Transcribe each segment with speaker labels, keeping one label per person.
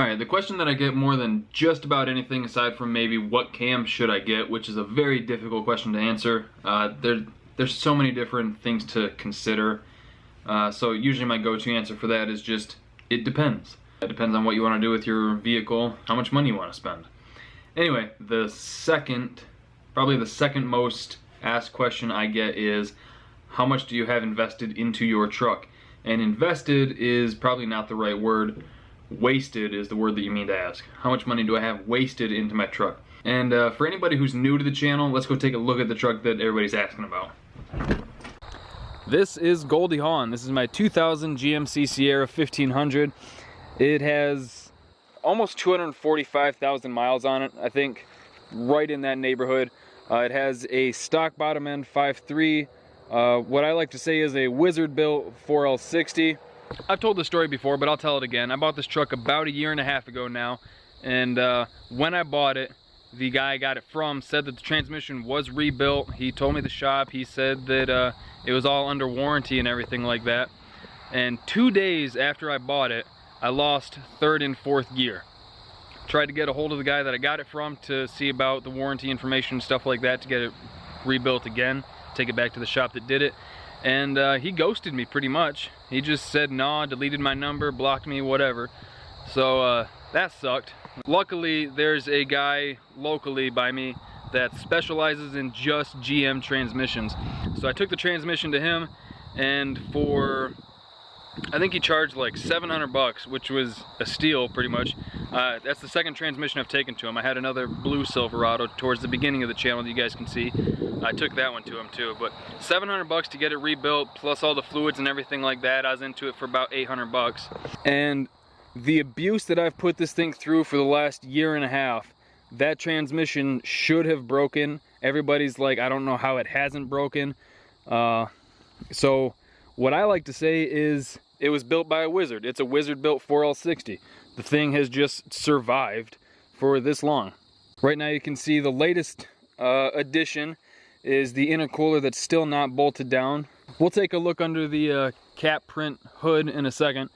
Speaker 1: Alright, the question that I get more than just about anything aside from maybe what cam should I get, which is a very difficult question to answer. There's so many different things to consider. So usually my go-to answer for that is just, it depends. It depends on what you want to do with your vehicle, how much money you want to spend. Anyway, probably the second most asked question I get is, how much do you have invested into your truck? And invested is probably not the right word. Wasted is the word that you mean to ask. How much money do I have wasted into my truck? And for anybody who's new to the channel, let's go take a look at the truck that everybody's asking about. This is Goldie Hawn. This is my 2000 GMC Sierra 1500. It has almost 245,000 miles on it, I think, right in that neighborhood. It has a stock bottom end 5.3. What I like to say is a wizard built 4L60. I've told this story before, but I'll tell it again. I bought this truck about a year and a half ago now, and when I bought it, the guy I got it from said that the transmission was rebuilt. He told me the shop, he said that it was all under warranty and everything like that. And 2 days after I bought it, I lost third and fourth gear. Tried to get a hold of the guy that I got it from to see about the warranty information and stuff like that to get it rebuilt again, take it back to the shop that did it. And he ghosted me pretty much. He just said nah, deleted my number, blocked me, whatever. So that sucked. Luckily, there's a guy locally by me that specializes in just GM transmissions. So I took the transmission to him, and for, I think he charged like 700 bucks, which was a steal pretty much. That's the second transmission I've taken to him. I had another blue Silverado towards the beginning of the channel that you guys can see. I took that one to him too, but 700 bucks to get it rebuilt, plus all the fluids and everything like that. I was into it for about 800 bucks. And the abuse that I've put this thing through for the last year and a half, that transmission should have broken. Everybody's like, I don't know how it hasn't broken. So what I like to say is, it was built by a wizard. It's a wizard built 4L60. The thing has just survived for this long. Right now you can see the latest addition is the intercooler that's still not bolted down. We'll take a look under the cap print hood in a second.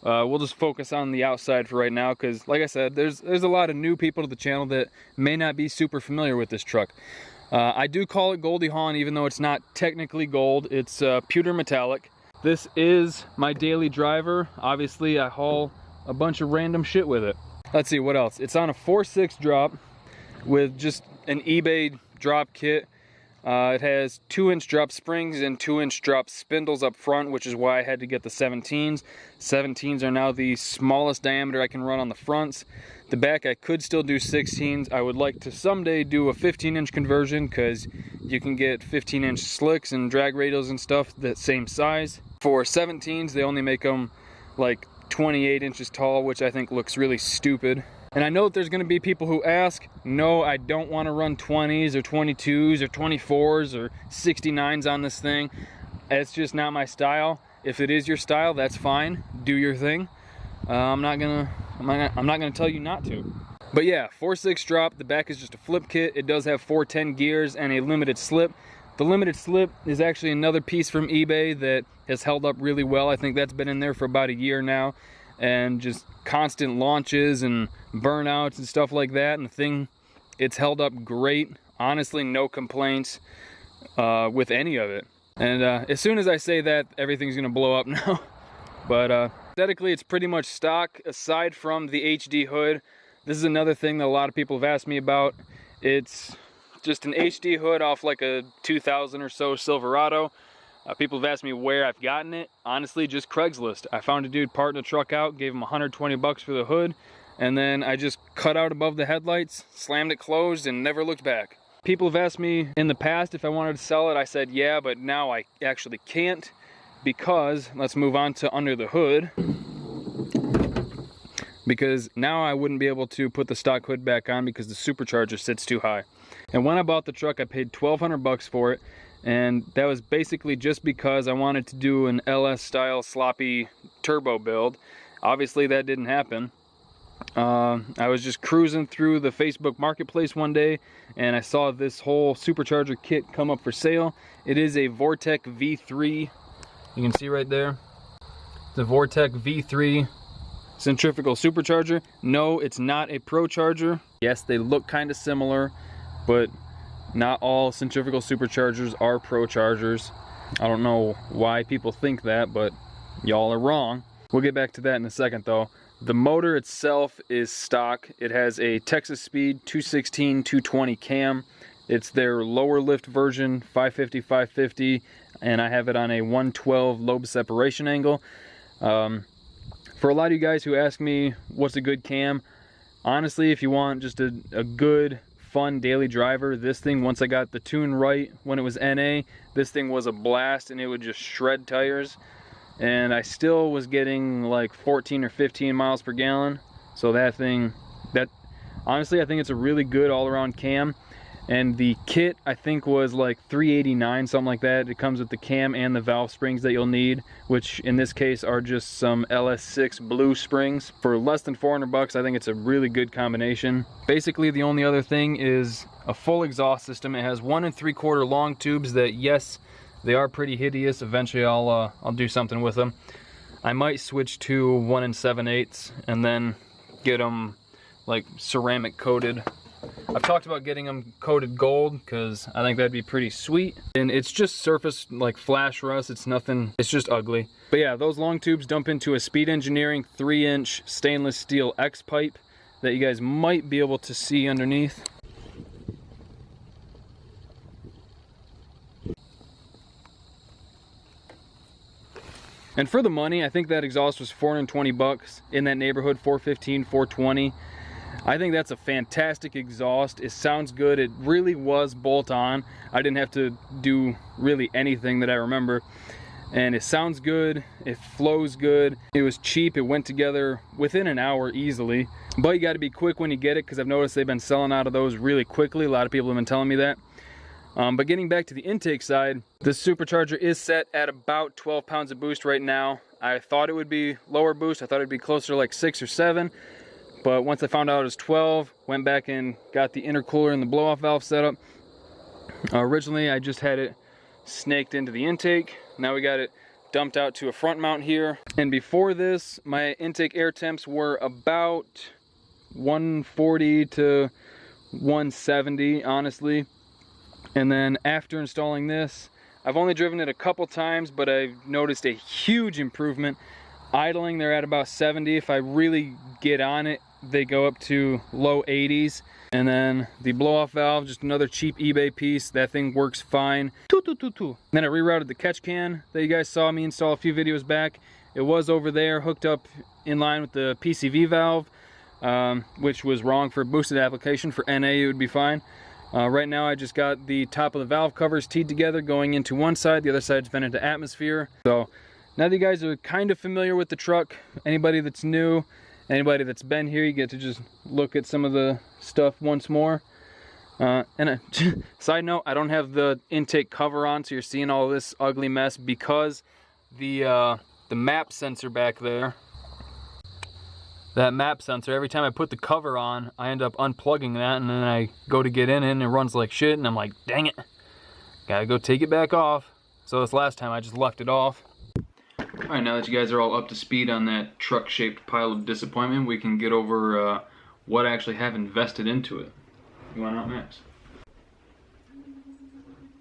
Speaker 1: We'll just focus on the outside for right now because, like I said, there's a lot of new people to the channel that may not be super familiar with this truck. I do call it Goldie Hawn even though it's not technically gold. It's pewter metallic. This is my daily driver. Obviously, I haul a bunch of random shit with it. Let's see, what else? It's on a 4.6 drop with just an eBay drop kit. It has 2-inch drop springs and 2-inch drop spindles up front, which is why I had to get the 17s. 17s are now the smallest diameter I can run on the fronts. The back I could still do 16s. I would like to someday do a 15-inch conversion because you can get 15-inch slicks and drag radials and stuff that same size. For 17s, they only make them like 28 inches tall, which I think looks really stupid. And I know that there's gonna be people who ask, no, I don't wanna run 20s or 22s or 24s or 69s on this thing. It's just not my style. If it is your style, that's fine. Do your thing. I'm not gonna tell you not to. But yeah, 4.6 drop, the back is just a flip kit. It does have 410 gears and a limited slip. The limited slip is actually another piece from eBay that has held up really well. I think that's been in there for about a year now. And just constant launches and burnouts and stuff like that. And the thing, it's held up great. Honestly, no complaints with any of it. And as soon as I say that, everything's gonna blow up now. But aesthetically, it's pretty much stock aside from the HD hood. This is another thing that a lot of people have asked me about. It's just an HD hood off like a 2000 or so Silverado. People have asked me where I've gotten it. Honestly, just Craigslist. I found a dude parting a truck out, gave him 120 bucks for the hood, and then I just cut out above the headlights, slammed it closed, and never looked back. People have asked me in the past if I wanted to sell it. I said yeah, but now I actually can't because, let's move on to under the hood, because now I wouldn't be able to put the stock hood back on because the supercharger sits too high. And when I bought the truck, I paid 1,200 bucks for it. And that was basically just because I wanted to do an LS style sloppy turbo build. Obviously that didn't happen. I was just cruising through the Facebook marketplace one day and I saw this whole supercharger kit come up for sale. It is a Vortec V3. You can see right there. The Vortec V3 centrifugal supercharger. No, it's not a ProCharger. Yes, they look kind of similar, but not all centrifugal superchargers are ProChargers. I don't know why people think that, but y'all are wrong. We'll get back to that in a second though. The motor itself is stock. It has a Texas Speed 216 220 cam. It's their lower lift version, 550/550, and I have it on a 112 lobe separation angle. For a lot of you guys who ask me what's a good cam, honestly, if you want just a good, fun daily driver, this thing, once I got the tune right when it was NA, this thing was a blast and it would just shred tires. And I still was getting like 14 or 15 miles per gallon. So that thing, honestly, I think it's a really good all-around cam. And the kit, I think, was like $389, something like that. It comes with the cam and the valve springs that you'll need, which in this case are just some LS6 blue springs. For less than 400 bucks, I think it's a really good combination. Basically, the only other thing is a full exhaust system. It has 1 3/4 long tubes that, yes, they are pretty hideous. Eventually, I'll do something with them. I might switch to 1 7/8 and then get them like ceramic coated. I've talked about getting them coated gold because I think that'd be pretty sweet. And it's just surface like flash rust. It's nothing, it's just ugly. But yeah, those long tubes dump into a Speed Engineering 3-inch stainless steel X pipe that you guys might be able to see underneath. And for the money, I think that exhaust was 420 bucks, in that neighborhood, 415, 420. I think that's a fantastic exhaust. It sounds good. It really was bolt on. I didn't have to do really anything that I remember. And it sounds good. It flows good. It was cheap. It went together within an hour easily. But you got to be quick when you get it, because I've noticed they've been selling out of those really quickly. A lot of people have been telling me that. But getting back to the intake side, this supercharger is set at about 12 pounds of boost right now. I thought it would be lower boost. I thought it'd be closer to like 6 or 7. But once I found out it was 12, went back and got the intercooler and the blow-off valve set up. Originally, I just had it snaked into the intake. Now we got it dumped out to a front mount here. And before this, my intake air temps were about 140 to 170, honestly. And then after installing this, I've only driven it a couple times, but I've noticed a huge improvement. Idling, they're at about 70. If I really get on it, they go up to low 80s. And then the blow-off valve, just another cheap eBay piece. That thing works fine. Then I rerouted the catch can that you guys saw me install a few videos back. It was over there, hooked up in line with the PCV valve, which was wrong for boosted application. For NA, it would be fine. Right now, I just got the top of the valve covers teed together, going into one side. The other side's vented to atmosphere. So now that you guys are kind of familiar with the truck, anybody that's new, anybody that's been here, you get to just look at some of the stuff once more. Side note, I don't have the intake cover on, so you're seeing all this ugly mess because the map sensor back there, that map sensor, every time I put the cover on, I end up unplugging that, and then I go to get in it and it runs like shit, and I'm like, dang it, gotta go take it back off. So this last time I just left it off. Alright, now that you guys are all up to speed on that truck-shaped pile of disappointment, we can get over what I actually have invested into it. You want out, Max?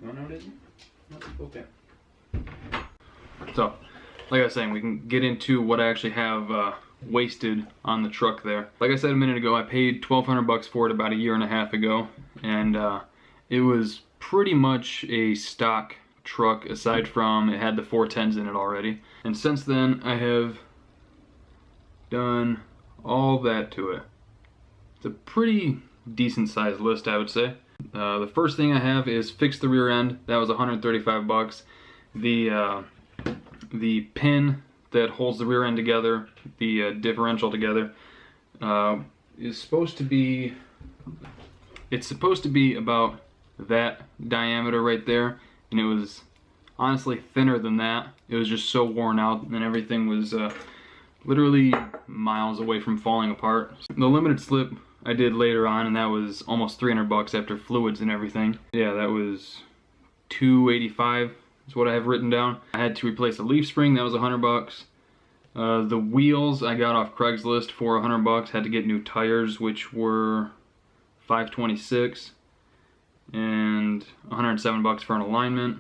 Speaker 1: You want out, Izzy? No? Okay. So, like I was saying, we can get into what I actually have wasted on the truck there. Like I said a minute ago, I paid 1,200 bucks for it about a year and a half ago, and it was pretty much a stock truck, aside from it had the 410s in it already. And since then, I have done all that to it. It's a pretty decent sized list, I would say. The first thing I have is fix the rear end. That was 135 bucks. The pin that holds the rear end together, the differential together, is supposed to be, it's supposed to be about that diameter right there, and it was honestly thinner than that. It was just so worn out, and everything was literally miles away from falling apart. The limited slip I did later on, and that was almost 300 bucks after fluids and everything. Yeah, that was 285 is what I have written down. I had to replace a leaf spring, that was 100 bucks. The wheels I got off Craigslist for $100. Had to get new tires, which were $526, and $107 for an alignment.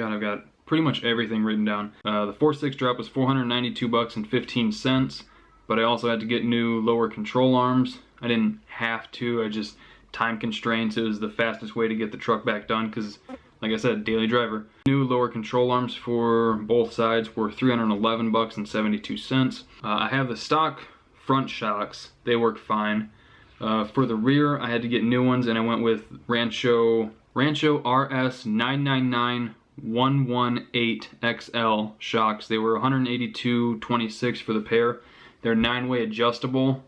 Speaker 1: I've got pretty much everything written down. The 4.6 drop was $492.15, but I also had to get new lower control arms. I didn't have to, I just, time constraints, it was the fastest way to get the truck back done because, like I said, daily driver. New lower control arms for both sides were $311.72. I have the stock front shocks, they work fine. For the rear, I had to get new ones, and I went with Rancho RS 999118XL shocks. They were $182.26 for the pair. They're 9-way adjustable.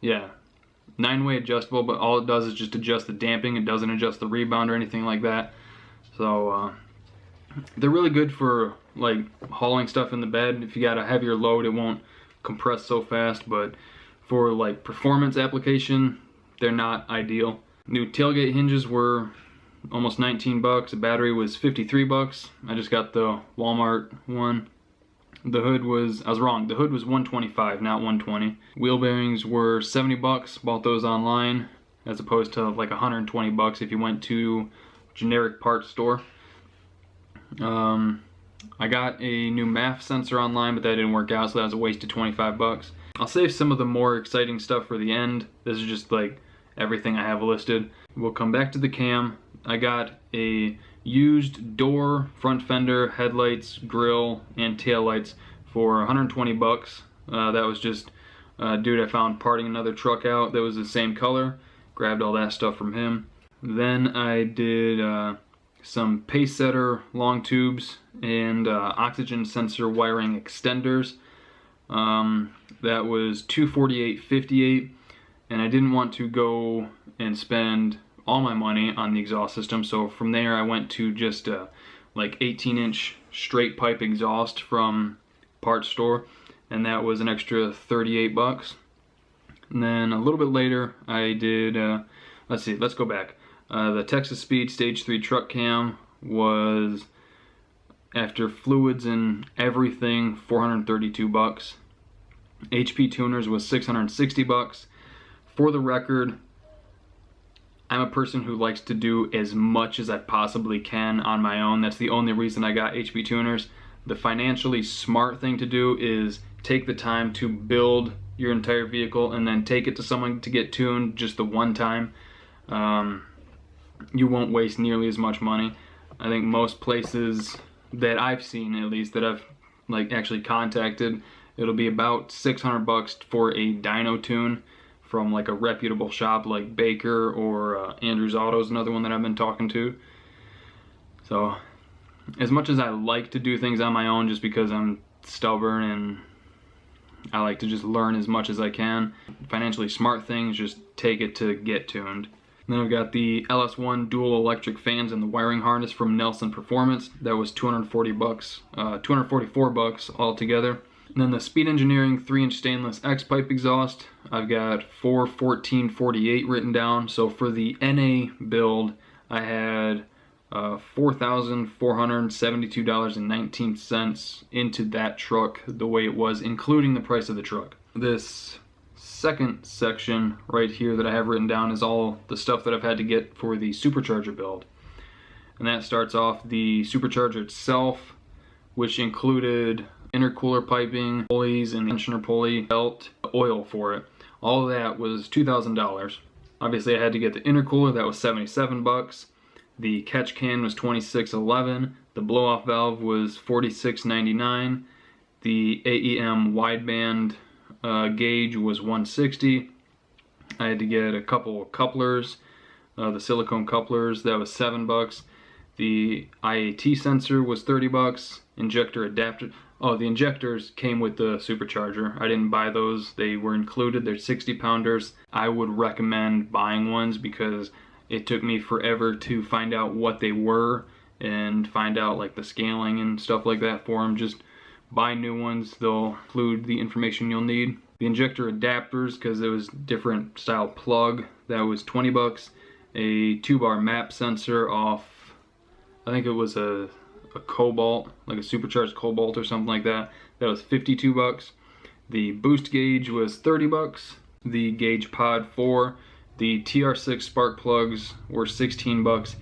Speaker 1: Yeah, 9-way adjustable, but all it does is just adjust the damping. It doesn't adjust the rebound or anything like that. So they're really good for like hauling stuff in the bed. If you got a heavier load, it won't compress so fast, but for like performance application, they're not ideal. New tailgate hinges were almost $19. The battery was $53. I just got the Walmart one. The hood was, I was wrong, the hood was $125, not $120. Wheel bearings were $70. Bought those online, as opposed to like $120 if you went to generic parts store. I got a new MAF sensor online, but that didn't work out, so that was a waste of $25. I'll save some of the more exciting stuff for the end. This is just like everything I have listed. We'll come back to the cam. I got a used door, front fender, headlights, grill, and taillights for $120. That was just a dude I found parting another truck out that was the same color. Grabbed all that stuff from him. Then I did some pace setter long tubes and oxygen sensor wiring extenders. That was $248.58, and I didn't want to go and spend all my money on the exhaust system, so from there I went to just like 18-inch straight pipe exhaust from parts store, and that was an extra $38. And then a little bit later I did let's go back. The Texas Speed Stage 3 truck cam was, after fluids and everything, $432. HP tuners was $660. For the record, I'm a person who likes to do as much as I possibly can on my own. That's the only reason I got HP tuners. The financially smart thing to do is take the time to build your entire vehicle and then take it to someone to get tuned just the one time. You won't waste nearly as much money. I think most places that I've seen, at least, that I've like actually contacted, it'll be about $600 for a dyno tune from like a reputable shop like Baker or Andrews Auto's another one that I've been talking to. So as much as I like to do things on my own just because I'm stubborn and I like to just learn as much as I can, financially smart things, just take it to get tuned. And then I've got the LS1 dual electric fans and the wiring harness from Nelson Performance. That was $244 altogether. And then the Speed Engineering 3-inch stainless X-pipe exhaust, I've got $414.48 written down. So for the NA build, I had $4,472.19 into that truck the way it was, including the price of the truck. This second section right here that I have written down is all the stuff that I've had to get for the Supercharger build. And that starts off the Supercharger itself, which included intercooler piping, pulleys, and tensioner pulley belt, oil for it. All of that was $2,000. Obviously I had to get the intercooler, that was $77. The catch can was $26.11. The blow-off valve was $46.99. The AEM wideband gauge was $160. I had to get a couple of couplers, the silicone couplers, that was $7. The IAT sensor was $30. Injector adapter. Oh, the injectors came with the Supercharger. I didn't buy those. They were included. They're 60-pounders. I would recommend buying ones because it took me forever to find out what they were and find out like the scaling and stuff like that for them. Just buy new ones. They'll include the information you'll need. The injector adapters, because it was different style plug, that was $20. A 2-bar map sensor off, I think it was a a Cobalt, like a Supercharged Cobalt or something like that. That was 52 bucks. The boost gauge was 30 bucks. The gauge pod 4. The TR6 spark plugs were 16 bucks.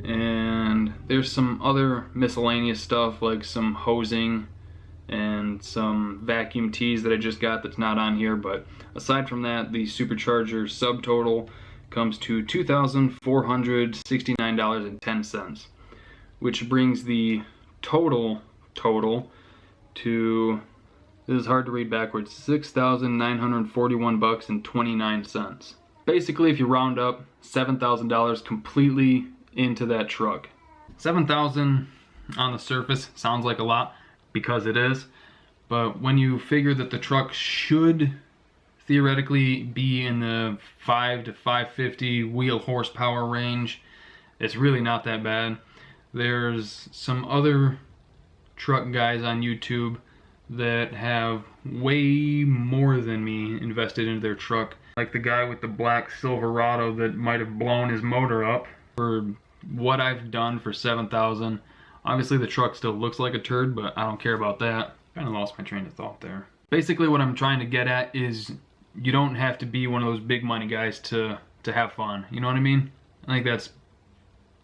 Speaker 1: And there's some other miscellaneous stuff like some hosing and some vacuum tees that I just got that's not on here, but aside from that, the Supercharger subtotal comes to $2,469.10, which brings the total to, this is hard to read backwards, $6,941.29. Basically, if you round up, $7,000 completely into that truck. $7,000 on the surface sounds like a lot, because it is, but when you figure that the truck should theoretically be in the 5 to 550 wheel horsepower range, it's really not that bad. There's some other truck guys on YouTube that have way more than me invested into their truck, like the guy with the black Silverado that might have blown his motor up. For what I've done for $7,000, obviously the truck still looks like a turd, but I don't care about that. Kind of lost my train of thought there. Basically what I'm trying to get at is you don't have to be one of those big money guys to have fun. You know what I mean? I think that's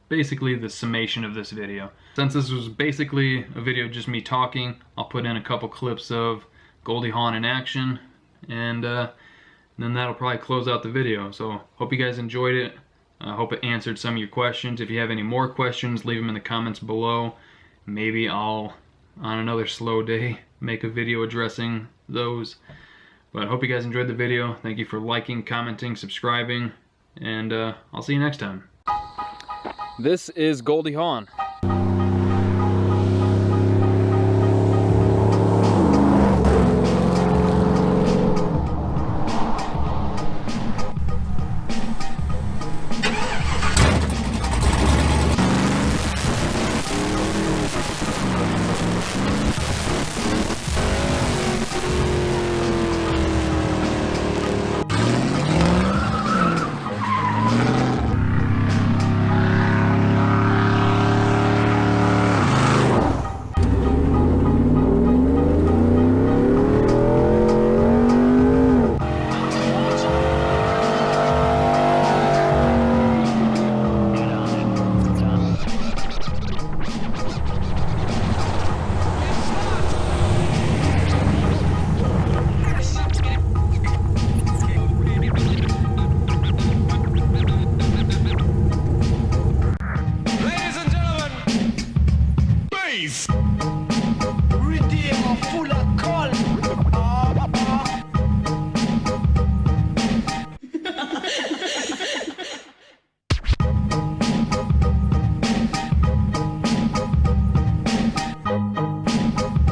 Speaker 1: basically the summation of this video. Since this was basically a video just me talking, I'll put in a couple clips of Goldie Hawn in action, and then that'll probably close out the video. So hope you guys enjoyed it. I hope it answered some of your questions. If you have any more questions, leave them in the comments below. Maybe I'll, on another slow day, make a video addressing those. But I hope you guys enjoyed the video. Thank you for liking, commenting, subscribing, and I'll see you next time. This is Goldie Hawn.
Speaker 2: Redeemer full of call.